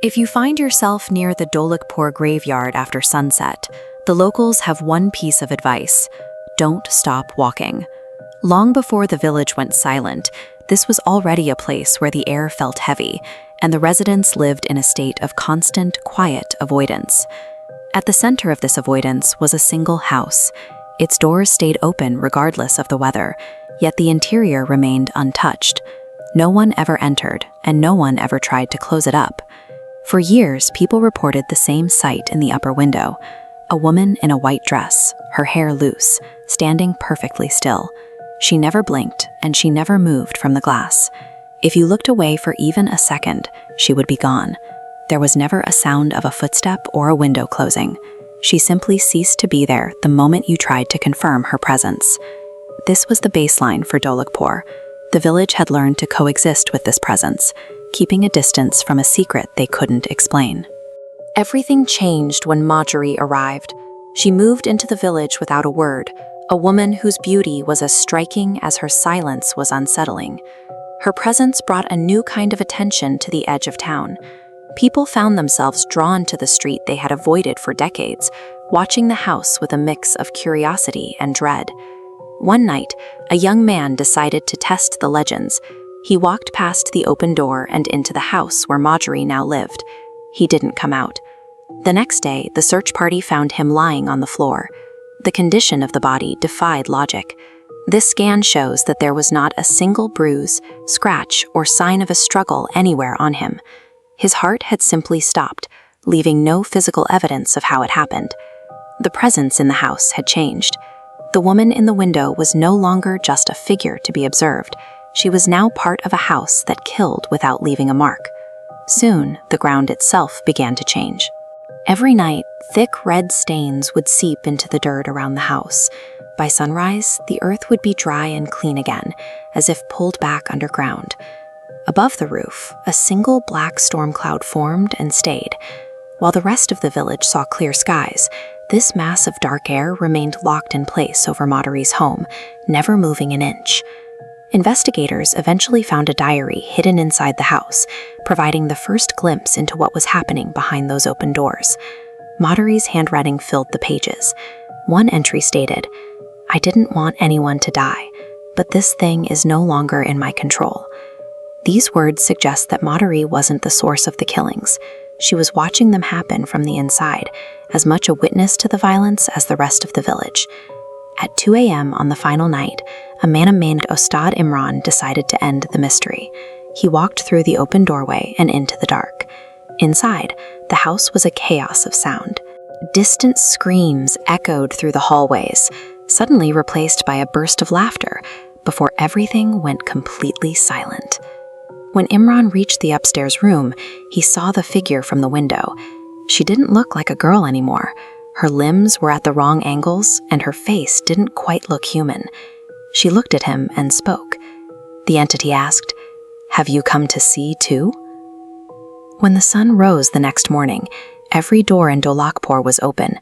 If you find yourself near the Dolakpur graveyard after sunset, the locals have one piece of advice: don't stop walking. Long before the village went silent, this was already a place where the air felt heavy, and the residents lived in a state of constant, quiet avoidance. At the center of this avoidance was a single house. Its doors stayed open regardless of the weather, yet the interior remained untouched. No one ever entered, and no one ever tried to close it up. For years, people reported the same sight in the upper window: a woman in a white dress, her hair loose, standing perfectly still. She never blinked, and she never moved from the glass. If you looked away for even a second, she would be gone. There was never a sound of a footstep or a window closing. She simply ceased to be there the moment you tried to confirm her presence. This was the baseline for Dolakpur. The village had learned to coexist with this presence, keeping a distance from a secret they couldn't explain. Everything changed when Marjorie arrived. She moved into the village without a word, a woman whose beauty was as striking as her silence was unsettling. Her presence brought a new kind of attention to the edge of town. People found themselves drawn to the street they had avoided for decades, watching the house with a mix of curiosity and dread. One night, a young man decided to test the legends. He walked past the open door and into the house where Marjorie now lived. He didn't come out. The next day, the search party found him lying on the floor. The condition of the body defied logic. This scan shows that there was not a single bruise, scratch, or sign of a struggle anywhere on him. His heart had simply stopped, leaving no physical evidence of how it happened. The presence in the house had changed. The woman in the window was no longer just a figure to be observed. She was now part of a house that killed without leaving a mark. Soon, the ground itself began to change. Every night, thick red stains would seep into the dirt around the house. By sunrise, the earth would be dry and clean again, as if pulled back underground. Above the roof, a single black storm cloud formed and stayed. While the rest of the village saw clear skies, this mass of dark air remained locked in place over Marjorie's home, never moving an inch. Investigators eventually found a diary hidden inside the house, providing the first glimpse into what was happening behind those open doors. Marjorie's handwriting filled the pages. One entry stated, "I didn't want anyone to die, but this thing is no longer in my control." These words suggest that Marjorie wasn't the source of the killings. She was watching them happen from the inside, as much a witness to the violence as the rest of the village. At 2 a.m. on the final night, a man named Ustad Imran decided to end the mystery. He walked through the open doorway and into the dark. Inside, the house was a chaos of sound. Distant screams echoed through the hallways, suddenly replaced by a burst of laughter, before everything went completely silent. When Imran reached the upstairs room, he saw the figure from the window. She didn't look like a girl anymore. Her limbs were at the wrong angles, and her face didn't quite look human. She looked at him and spoke. The entity asked, "Have you come to see too?" When the sun rose the next morning, every door in Dolakpur was open.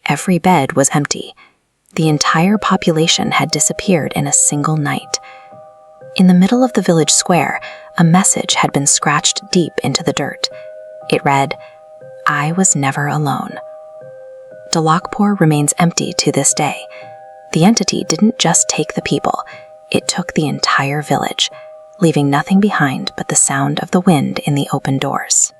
Every bed was empty. The entire population had disappeared in a single night. In the middle of the village square, a message had been scratched deep into the dirt. It read, "I was never alone." Dolakpur remains empty to this day. The entity didn't just take the people, it took the entire village, leaving nothing behind but the sound of the wind in the open doors.